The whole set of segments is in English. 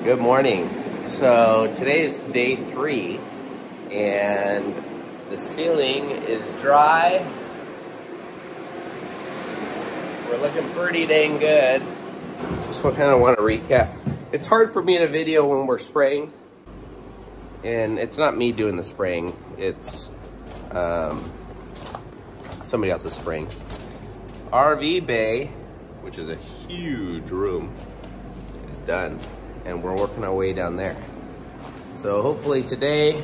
Good morning. So today is day 3 and the ceiling is dry. We're looking pretty dang good. Just kind of want to recap. It's hard for me to video when we're spraying, and it's not me doing the spraying, it's somebody else's spraying. RV bay, which is a huge room, is done, and we're working our way down there. So hopefully today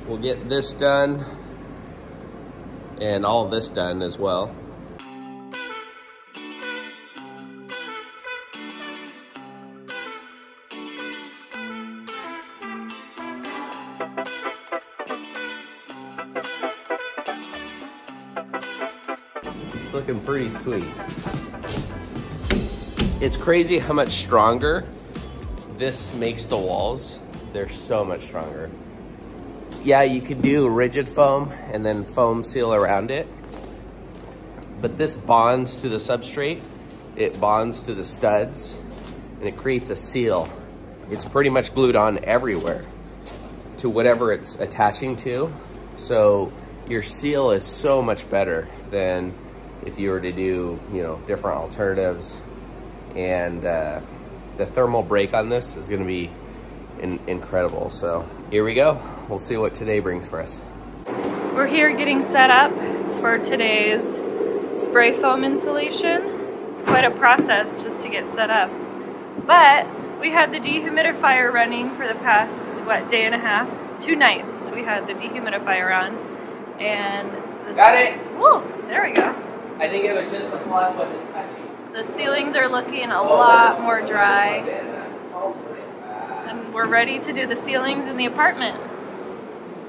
we'll get this done and all this done as well. It's looking pretty sweet. It's crazy how much stronger this makes the walls. They're so much stronger. Yeah, you could do rigid foam and then foam seal around it, but this bonds to the substrate, it bonds to the studs, and it creates a seal. It's pretty much glued on everywhere to whatever it's attaching to. So your seal is so much better than if you were to do, you know, different alternatives. And the thermal break on this is gonna be incredible. So here we go. We'll see what today brings for us. We're here getting set up for today's spray foam installation. It's quite a process just to get set up. But we had the dehumidifier running for the past, what, day and a half? 2 nights we had the dehumidifier on. And got it! Woo, there we go. I think it was just the plug wasn't touching. The ceilings are looking a lot more dry. And we're ready to do the ceilings in the apartment.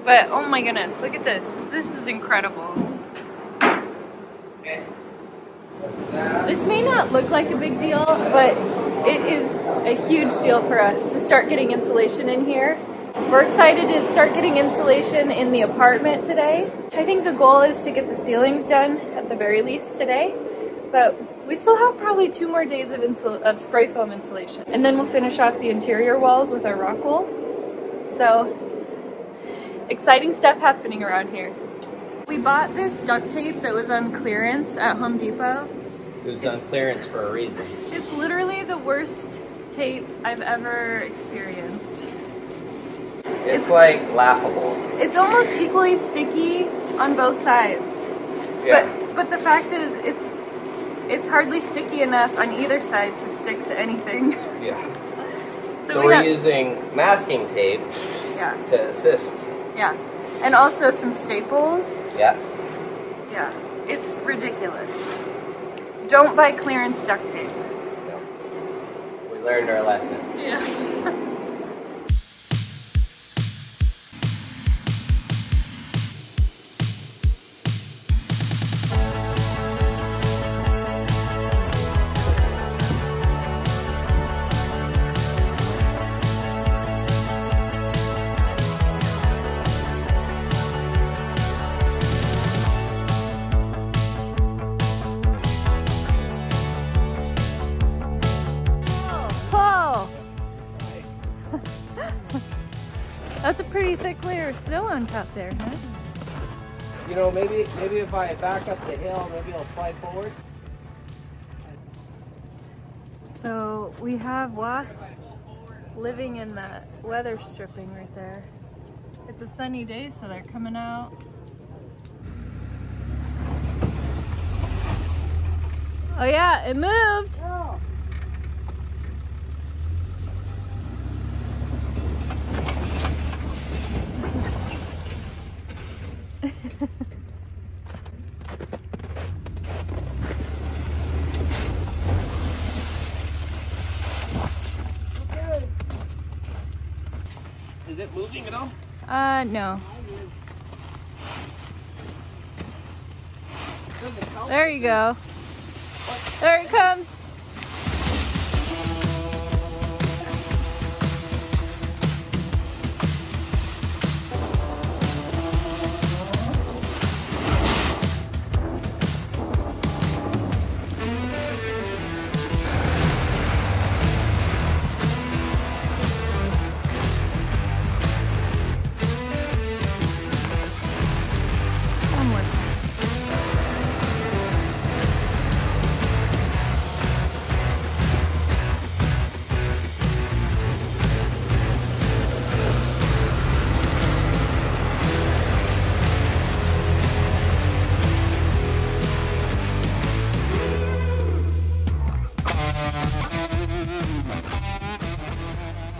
But oh my goodness, look at this. This is incredible. Okay. This may not look like a big deal, but it is a huge deal for us to start getting insulation in here. We're excited to start getting insulation in the apartment today. I think the goal is to get the ceilings done at the very least today, but we still have probably 2 more days of spray foam insulation. And then we'll finish off the interior walls with our rock wool. So, exciting stuff happening around here. We bought this duct tape that was on clearance at Home Depot. It was on clearance for a reason. It's literally the worst tape I've ever experienced. It's like laughable. It's almost equally sticky on both sides. Yeah. But the fact is, it's hardly sticky enough on either side to stick to anything. Yeah. So we're using masking tape to assist. Yeah. And also some staples. Yeah. Yeah. It's ridiculous. Don't buy clearance duct tape. No. We learned our lesson. Yeah. That's a pretty thick layer of snow on top there, huh? You know, maybe if I back up the hill, maybe it'll slide forward. So we have wasps living in that weather stripping right there. It's a sunny day, so they're coming out. Oh yeah, it moved! Oh. Is it moving at all? No. There you go. There it comes.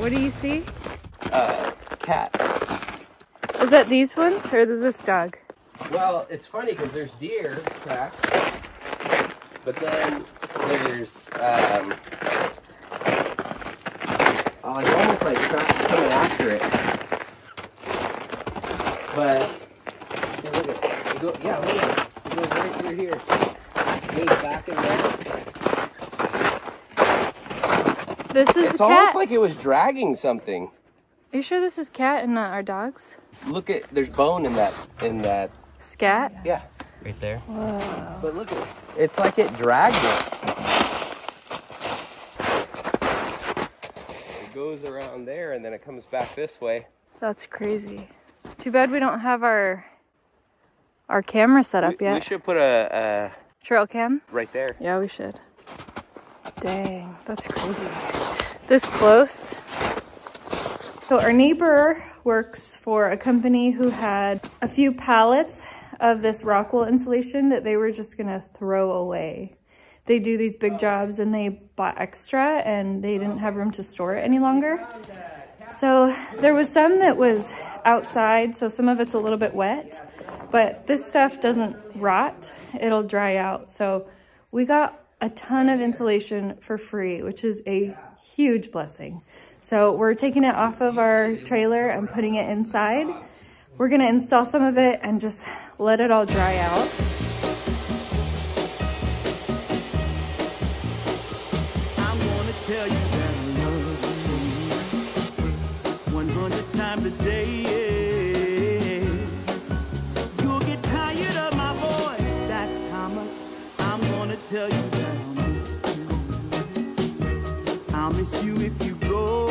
What do you see? Cat. Is that these ones or is this dog? Well, it's funny because there's deer tracks, but then there's like almost like tracks coming after it. But see, look at it. Look at it. It goes right through here. It goes back and there. This is It's a almost cat? like it was dragging something. Are you sure this is cat and not our dogs? Look at, there's bone in that Scat? Yeah, right there. Whoa. But look at it. It's like it dragged it. It goes around there and then it comes back this way. That's crazy. Too bad we don't have our camera set up yet. We should put a trail cam? right there. Yeah, we should. Dang, that's crazy. This close. So our neighbor works for a company who had a few pallets of this rock wool insulation that they were just gonna throw away. They do these big jobs and they bought extra and they didn't have room to store it any longer. So there was some that was outside, so some of it's a little bit wet, but this stuff doesn't rot, it'll dry out. So we got a ton of insulation for free, which is a huge blessing. So we're taking it off of our trailer and putting it inside. We're gonna install some of it and just let it all dry out. I'm gonna tell you that I love you 100 times a day. You'll get tired of my voice, that's how much I'm gonna tell you that I'll miss you. I'll miss you if you go.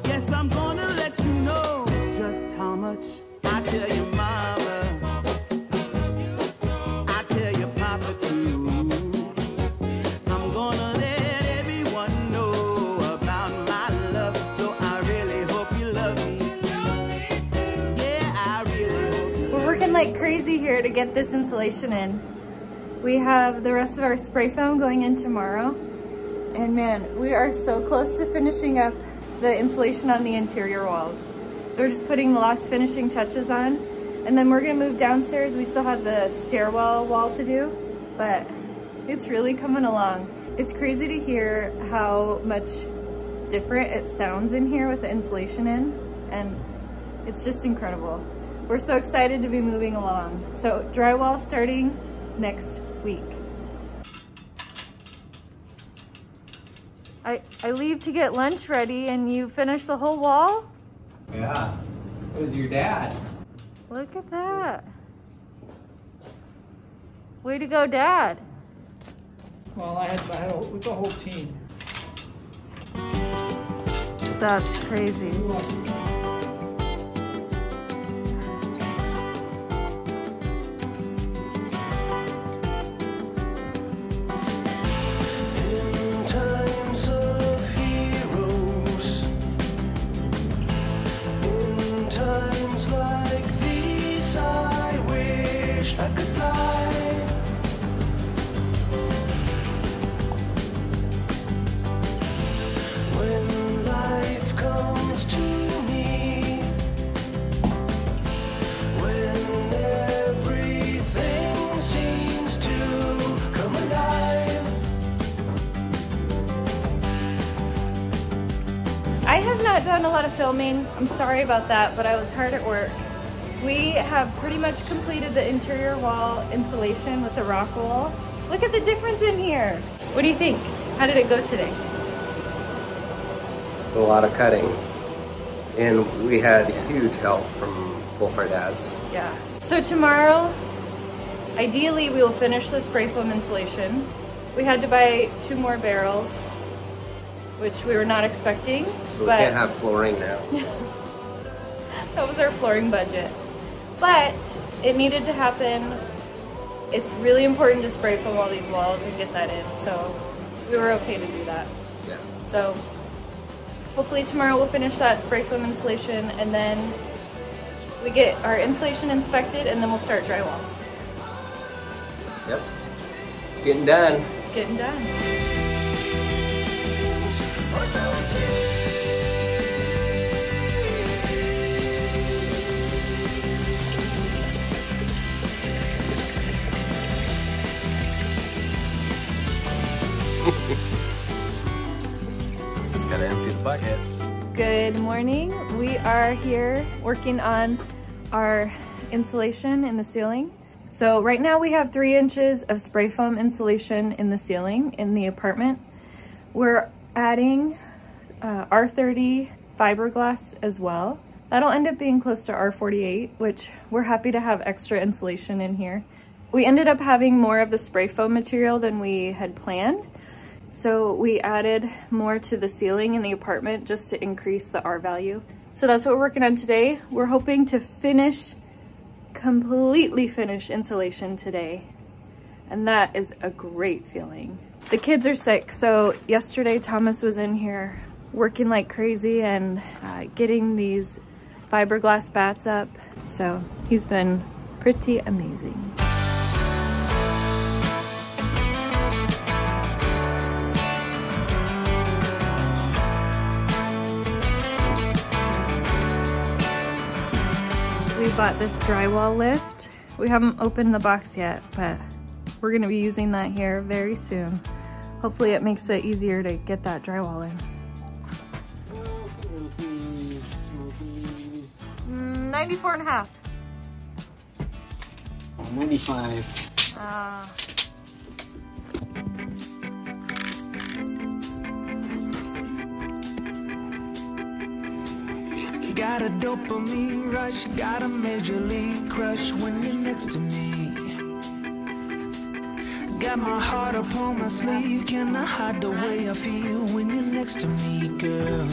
Yes, I'm gonna let you know just how much I tell you, mama. I tell you, papa, too. I'm gonna let everyone know about my love, so I really hope you love me too. Yeah, I really hope you. We're working like crazy here to get this insulation in. We have the rest of our spray foam going in tomorrow. And man, we are so close to finishing up the insulation on the interior walls. So we're just putting the last finishing touches on. And then we're gonna move downstairs. We still have the stairwell wall to do, but it's really coming along. It's crazy to hear how much different it sounds in here with the insulation in, and it's just incredible. We're so excited to be moving along. So drywall starting next week. I leave to get lunch ready and you finish the whole wall? Yeah, it was your dad. Look at that. Way to go, Dad. Well, I had with the whole team. That's crazy. I have not done a lot of filming. I'm sorry about that, but I was hard at work. We have pretty much completed the interior wall insulation with the rock wool. Look at the difference in here. What do you think? How did it go today? It's a lot of cutting. And we had huge help from both our dads. Yeah. So tomorrow, ideally we will finish the spray foam insulation. We had to buy 2 more barrels, which we were not expecting. So we can't have flooring now. That was our flooring budget. But it needed to happen. It's really important to spray foam all these walls and get that in. So we were okay to do that. Yeah. So hopefully tomorrow we'll finish that spray foam insulation and then we get our insulation inspected and then we'll start drywall. Yep. It's getting done. It's getting done. Just gotta empty the bucket. Good morning. We are here working on our insulation in the ceiling. So right now we have 3 inches of spray foam insulation in the ceiling in the apartment. We're adding R30 fiberglass as well. That'll end up being close to R48, which we're happy to have extra insulation in here. We ended up having more of the spray foam material than we had planned. So we added more to the ceiling in the apartment just to increase the R value. So that's what we're working on today. We're hoping to completely finish insulation today. And that is a great feeling. The kids are sick, so yesterday Thomas was in here working like crazy and getting these fiberglass bats up. So he's been pretty amazing. We bought this drywall lift. We haven't opened the box yet, but we're gonna be using that here very soon. Hopefully it makes it easier to get that drywall in. 94.5. 95. Got a dopamine rush, got a major league crush when you're next to me. Got my heart upon my sleeve, can I hide the way I feel when you're next to me, girl?